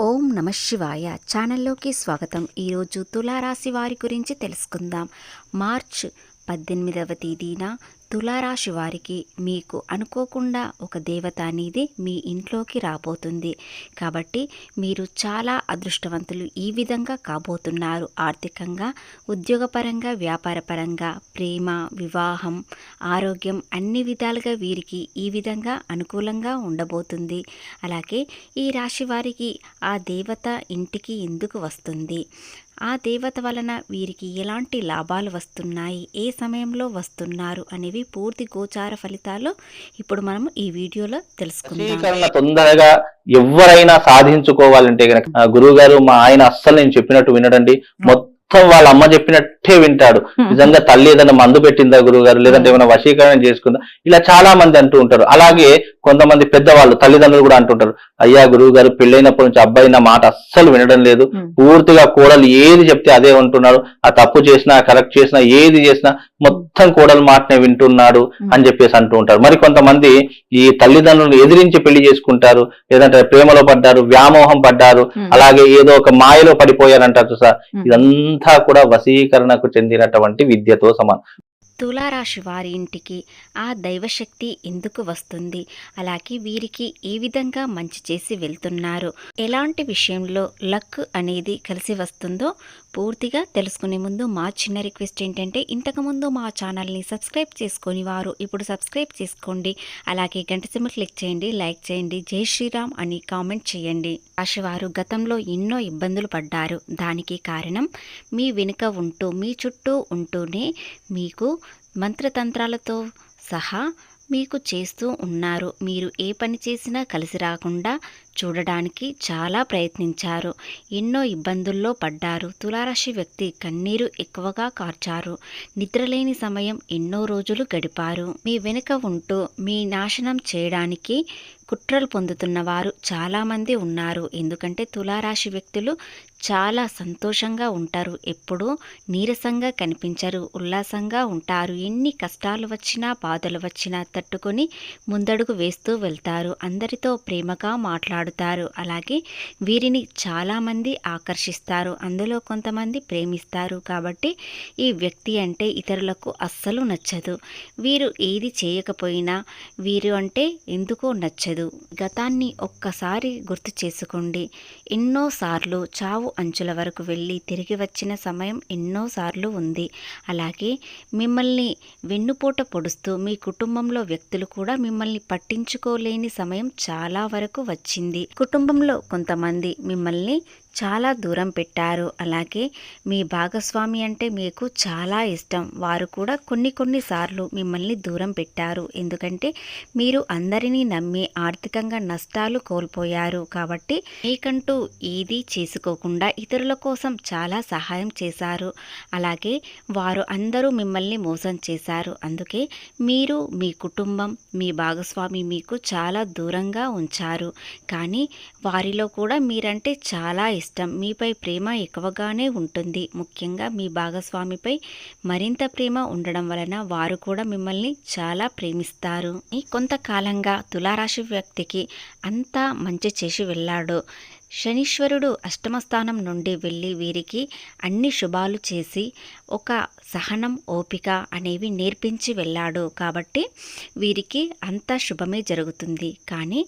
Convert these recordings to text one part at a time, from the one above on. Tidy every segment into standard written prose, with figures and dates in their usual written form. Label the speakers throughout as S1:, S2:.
S1: ఓం నమ శివాయ ఛానల్లోకి స్వాగతం. ఈరోజు తులారాశి వారి గురించి తెలుసుకుందాం. మార్చ్ 18వ తేదీన తులారాశి వారికి మీకు అనుకోకుండా ఒక దేవత అనేది మీ ఇంట్లోకి రాబోతుంది. కాబట్టి మీరు చాలా అదృష్టవంతులు ఈ విధంగా కాబోతున్నారు. ఆర్థికంగా, ఉద్యోగపరంగా, వ్యాపారపరంగా, ప్రేమ, వివాహం, ఆరోగ్యం అన్ని విధాలుగా వీరికి ఈ విధంగా అనుకూలంగా ఉండబోతుంది. అలాగే ఈ రాశి వారికి ఆ దేవత ఇంటికి ఎందుకు వస్తుంది, ఆ దేవత వలన వీరికి ఎలాంటి లాభాలు వస్తున్నాయి, ఏ సమయంలో వస్తున్నారు అనేవి పూర్తి గోచార ఫలితాలు ఇప్పుడు మనం ఈ వీడియోలో తెలుసుకుందాం.
S2: తొందరగా ఎవరైనా సాధించుకోవాలంటే గనక గురువు గారు మా ఆయన అస్సలు నేను చెప్పినట్టు వినడండి, మొత్తం వాళ్ళ అమ్మ చెప్పినట్టే వింటాడు. నిజంగా తల్లి ఏదైనా మందు పెట్టిందా గురువు గారు, లేదంటే ఏమైనా వశీకరణ చేసుకుందా, ఇలా చాలా మంది అంటూ ఉంటారు. అలాగే కొంతమంది పెద్దవాళ్ళు తల్లిదండ్రులు కూడా అంటుంటారు, అయ్యా గురువు గారు పెళ్ళైనప్పటి నుంచి అబ్బాయి నా మాట అస్సలు వినడం లేదు, పూర్తిగా కోడలు ఏది చెప్తే అదే ఉంటున్నాడు, ఆ తప్పు చేసినా కరెక్ట్ చేసినా ఏది చేసినా మొత్తం కోడలు మాటనే వింటున్నాడు అని చెప్పేసి అంటూ ఉంటారు. మరి కొంతమంది ఈ తల్లిదండ్రులను ఎదిరించి పెళ్లి చేసుకుంటారు, లేదంటే ప్రేమలో పడ్డారు, వ్యామోహం పడ్డారు, అలాగే ఏదో ఒక మాయలో పడిపోయారంటారు సార్. ఇదంతా కూడా వశీకరణకు చెందినటువంటి విద్యతో సమానం.
S1: తులారాశి వారి ఇంటికి ఆ దైవశక్తి ఎందుకు వస్తుంది, అలాగే వీరికి ఏ విధంగా మంచి చేసి వెళ్తున్నారు, ఎలాంటి విషయంలో లక్ అనేది కలిసి వస్తుందో పూర్తిగా తెలుసుకునే ముందు మా చిన్న రిక్వెస్ట్ ఏంటంటే, ఇంతకుముందు మా ఛానల్ని సబ్స్క్రైబ్ చేసుకొని వారు ఇప్పుడు సబ్స్క్రైబ్ చేసుకోండి. అలాగే గంట సింబల్ క్లిక్ చేయండి, లైక్ చేయండి, జై శ్రీరామ్ అని కామెంట్ చేయండి. రాశివారు గతంలో ఎన్నో ఇబ్బందులు పడ్డారు. దానికి కారణం మీ వెనుక ఉంటూ మీ చుట్టూ ఉంటూనే మీకు మంత్రతంత్రాలతో సహా మీకు చేస్తూ ఉన్నారు. మీరు ఏ పని చేసినా కలిసి రాకుండా చూడడానికి చాలా ప్రయత్నించారు. ఎన్నో ఇబ్బందుల్లో పడ్డారు. తులారాశి వ్యక్తి కన్నీరు ఎక్కువగా కార్చారు. నిద్రలేని సమయం ఎన్నో రోజులు గడిపారు. మీ వెనుక ఉంటూ మీ నాశనం చేయడానికి కుట్రలు పొందుతున్న వారు చాలామంది ఉన్నారు. ఎందుకంటే తులారాశి వ్యక్తులు చాలా సంతోషంగా ఉంటారు. ఎప్పుడూ నీరసంగా కనిపించరు, ఉల్లాసంగా ఉంటారు. ఎన్ని కష్టాలు వచ్చినా బాధలు వచ్చినా తట్టుకొని ముందడుగు వేస్తూ వెళ్తారు. అందరితో ప్రేమగా మాట్లాడుతారు. అలాగే వీరిని చాలామంది ఆకర్షిస్తారు, అందులో కొంతమంది ప్రేమిస్తారు. కాబట్టి ఈ వ్యక్తి అంటే ఇతరులకు అస్సలు నచ్చదు. వీరు ఏది చేయకపోయినా వీరు అంటే ఎందుకో నచ్చదు. గతాన్ని ఒక్కసారి గుర్తు చేసుకోండి. ఎన్నోసార్లు చావు అంచుల వరకు వెళ్ళి తిరిగి వచ్చిన సమయం ఎన్నోసార్లు ఉంది. అలాగే మిమ్మల్ని వెన్నుపోట పొడుస్తూ మీ కుటుంబంలో వ్యక్తులు కూడా మిమ్మల్ని పట్టించుకోలేని సమయం చాలా వరకు వచ్చింది. కుటుంబంలో కొంతమంది మిమ్మల్ని చాలా దూరం పెట్టారు. అలాగే మీ భాగస్వామి అంటే మీకు చాలా ఇష్టం. వారు కూడా కొన్నిసార్లు మిమ్మల్ని దూరం పెట్టారు. ఎందుకంటే మీరు అందరినీ నమ్మి ఆర్థికంగా నష్టాలు కోల్పోయారు. కాబట్టి మీకంటూ ఏదీ చేసుకోకుండా ఇతరుల కోసం చాలా సహాయం చేశారు. అలాగే వారు అందరూ మిమ్మల్ని మోసం చేశారు. అందుకే మీరు, మీ కుటుంబం, మీ భాగస్వామి మీకు చాలా దూరంగా ఉంచారు. కానీ వారిలో కూడా మీరంటే చాలా ఇష్టం, మీపై ప్రేమ ఎక్కువగానే ఉంటుంది. ముఖ్యంగా మీ భాగస్వామిపై మరింత ప్రేమ ఉండడం వలన వారు కూడా మిమ్మల్ని చాలా ప్రేమిస్తారు. కొంతకాలంగా తులారాశి వ్యక్తికి అంతా మంచి చేసి వెళ్ళాడు. శనీశ్వరుడు అష్టమ స్థానం నుండి వెళ్ళి వీరికి అన్ని శుభాలు చేసి ఒక సహనం, ఓపిక అనేవి నేర్పించి వెళ్ళాడు. కాబట్టి వీరికి అంతా శుభమే జరుగుతుంది. కానీ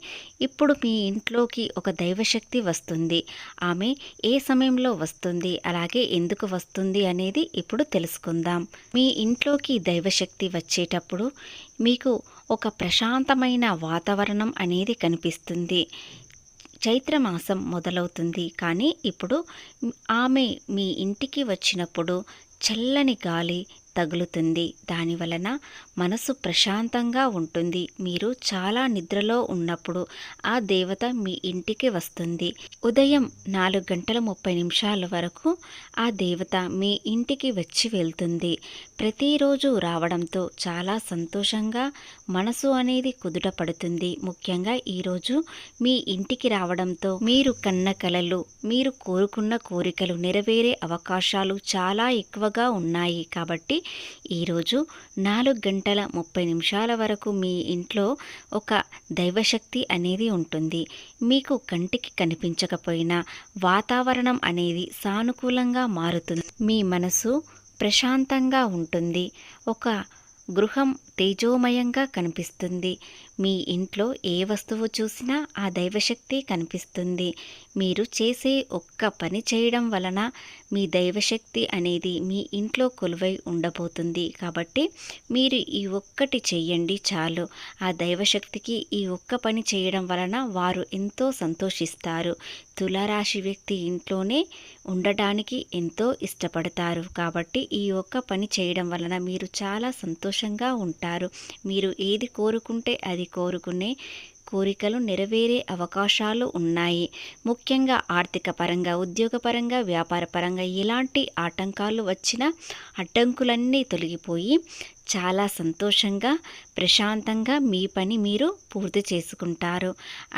S1: ఇప్పుడు మీ ఇంట్లోకి ఒక దైవశక్తి వస్తుంది. ఆమె ఏ సమయంలో వస్తుంది, అలాగే ఎందుకు వస్తుంది అనేది ఇప్పుడు తెలుసుకుందాం. మీ ఇంట్లోకి దైవశక్తి వచ్చేటప్పుడు మీకు ఒక ప్రశాంతమైన వాతావరణం అనేది కనిపిస్తుంది. చైత్రమాసం మొదలవుతుంది. కానీ ఇప్పుడు ఆమె మీ ఇంటికి వచ్చినప్పుడు చల్లని గాలి తగులుతుంది. దాని వలన మనసు ప్రశాంతంగా ఉంటుంది. మీరు చాలా నిద్రలో ఉన్నప్పుడు ఆ దేవత మీ ఇంటికి వస్తుంది. ఉదయం 4:30 వరకు ఆ దేవత మీ ఇంటికి వచ్చి వెళ్తుంది. ప్రతిరోజు రావడంతో చాలా సంతోషంగా మనసు అనేది కుదుట పడుతుంది. ముఖ్యంగా ఈరోజు మీ ఇంటికి రావడంతో మీరు కన్న కలలు, మీరు కోరుకున్న కోరికలు నెరవేరే అవకాశాలు చాలా ఎక్కువగా ఉన్నాయి. కాబట్టి ఈరోజు 4 గంటల 30 నిమిషాల వరకు మీ ఇంట్లో ఒక దైవశక్తి అనేది ఉంటుంది. మీకు కంటికి కనిపించకపోయినా వాతావరణం అనేది సానుకూలంగా మారుతుంది. మీ మనసు ప్రశాంతంగా ఉంటుంది. ఒక గృహం తేజోమయంగా కనిపిస్తుంది. మీ ఇంట్లో ఏ వస్తువు చూసినా ఆ దైవశక్తి కనిపిస్తుంది. మీరు చేసే ఒక్క పని చేయడం వలన మీ దైవశక్తి అనేది మీ ఇంట్లో కొలువై ఉండబోతుంది. కాబట్టి మీరు ఈ ఒక్కటి చెయ్యండి చాలు. ఆ దైవశక్తికి ఈ ఒక్క పని చేయడం వలన వారు ఎంతో సంతోషిస్తారు. తులారాశి వ్యక్తి ఇంట్లోనే ఉండడానికి ఎంతో ఇష్టపడతారు. కాబట్టి ఈ ఒక్క పని చేయడం వలన మీరు చాలా సంతోషంగా ఉంటారు. మీరు ఏది కోరుకుంటే అది కోరుకునే కోరికలు నెరవేరే అవకాశాలు ఉన్నాయి. ముఖ్యంగా ఆర్థిక పరంగా, ఉద్యోగపరంగా, వ్యాపార పరంగా ఎలాంటి ఆటంకాలు వచ్చినా అడ్డంకులన్నీ తొలగిపోయి చాలా సంతోషంగా ప్రశాంతంగా మీ పని మీరు పూర్తి చేసుకుంటారు.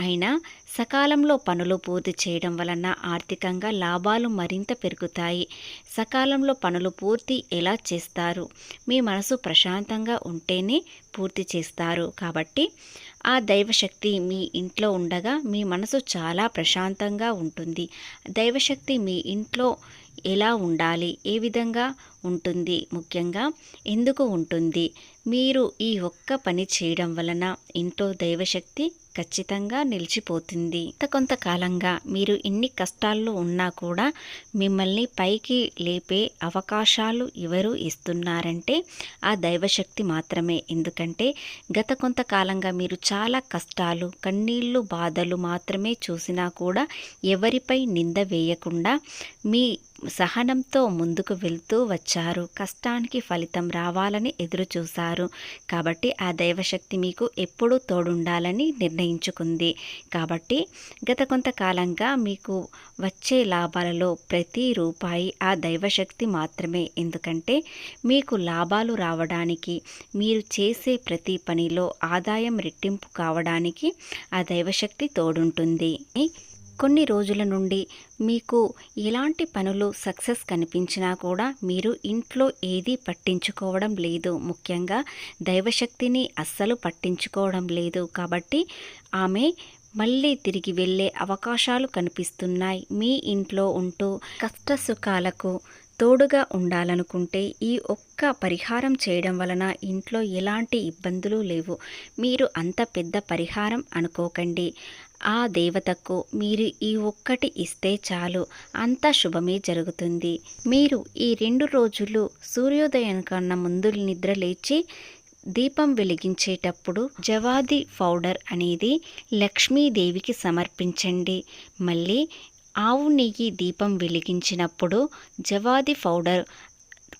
S1: అయినా సకాలంలో పనులు పూర్తి చేయడం వలన ఆర్థికంగా లాభాలు మరింత పెరుగుతాయి. సకాలంలో పనులు పూర్తి ఎలా చేస్తారు? మీ మనసు ప్రశాంతంగా ఉంటేనే పూర్తి చేస్తారు. కాబట్టి ఆ దైవశక్తి మీ ఇంట్లో ఉండగా మీ మనసు చాలా ప్రశాంతంగా ఉంటుంది. దైవశక్తి మీ ఇంట్లో ఎలా ఉండాలి, ఏ విధంగా ఉంటుంది, ముఖ్యంగా ఎందుకు ఉంటుంది? మీరు ఈ ఒక్క పని చేయడం వలన ఇంట్లో దైవశక్తి ఖచ్చితంగా నిలిచిపోతుంది. కొంతకాలంగా మీరు ఎన్ని కష్టాల్లో ఉన్నా కూడా మిమ్మల్ని పైకి లేపే అవకాశాలు ఎవరు ఇస్తున్నారంటే ఆ దైవశక్తి మాత్రమే. ఎందుకంటే గత కొంతకాలంగా మీరు చాలా కష్టాలు, కన్నీళ్ళు, బాధలు మాత్రమే చూసినా కూడా ఎవరిపై నింద వేయకుండా మీ సహనంతో ముందుకు వెళ్తూ వచ్చారు. కష్టానికి ఫలితం రావాలని ఎదురు చూశారు. కాబట్టి ఆ దైవశక్తి మీకు ఎప్పుడూ తోడుండాలని నిర్ణయించుకుంది. కాబట్టి గత కొంతకాలంగా మీకు వచ్చే లాభాలలో ప్రతి రూపాయి ఆ దైవశక్తి మాత్రమే. ఎందుకంటే మీకు లాభాలు రావడానికి, మీరు చేసే ప్రతి పనిలో ఆదాయం రెట్టింపు కావడానికి ఆ దైవశక్తి తోడుంటుంది. కొన్ని రోజుల నుండి మీకు ఎలాంటి పనులు సక్సెస్ కనిపించినా కూడా మీరు ఇంట్లో ఏది పట్టించుకోవడం లేదు. ముఖ్యంగా దైవశక్తిని అస్సలు పట్టించుకోవడం లేదు. కాబట్టి ఆమె మళ్ళీ తిరిగి వెళ్ళే అవకాశాలు కనిపిస్తున్నాయి. మీ ఇంట్లో ఉంటూ కష్ట సుఖాలకు తోడుగా ఉండాలనుకుంటే ఈ ఒక్క పరిహారం చేయడం వలన ఇంట్లో ఎలాంటి ఇబ్బందులు లేవు. మీరు అంత పెద్ద పరిహారం అనుకోకండి. ఆ దేవతకు మీరు ఈ ఒక్కటి ఇస్తే చాలు, అంత శుభమే జరుగుతుంది. మీరు ఈ 2 రోజులు సూర్యోదయం కన్నా ముందు నిద్ర లేచి దీపం వెలిగించేటప్పుడు జవాది పౌడర్ అనేది లక్ష్మీదేవికి సమర్పించండి. మళ్ళీ ఆవు నెయ్యి దీపం వెలిగించినప్పుడు జవాది పౌడర్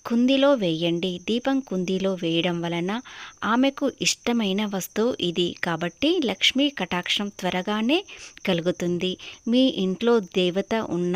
S1: కుందిలో వేయండి. దీపం కుందిలో వేయడం వలన ఆమెకు ఇష్టమైన వస్తువు ఇది. కాబట్టి లక్ష్మీ కటాక్షం త్వరగానే కలుగుతుంది. మీ ఇంట్లో దేవత ఉన్న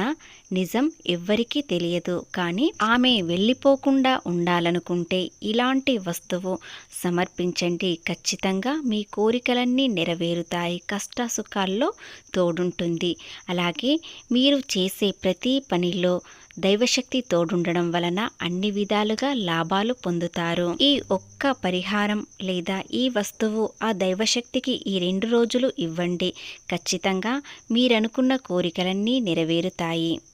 S1: నిజం ఎవ్వరికీ తెలియదు. కానీ ఆమె వెళ్ళిపోకుండా ఉండాలనుకుంటే ఇలాంటి వస్తువు సమర్పించండి. ఖచ్చితంగా మీ కోరికలన్నీ నెరవేరుతాయి. కష్ట సుఖాల్లో తోడుంటుంది. అలాగే మీరు చేసే ప్రతి పనిలో దైవశక్తి తోడుండడం వలన అన్ని విధాలుగా లాభాలు పొందుతారు. ఈ ఒక్క పరిహారం లేదా ఈ వస్తువు ఆ దైవశక్తికి ఈ 2 రోజులు ఇవ్వండి. ఖచ్చితంగా మీరనుకున్న కోరికలన్నీ నెరవేరుతాయి.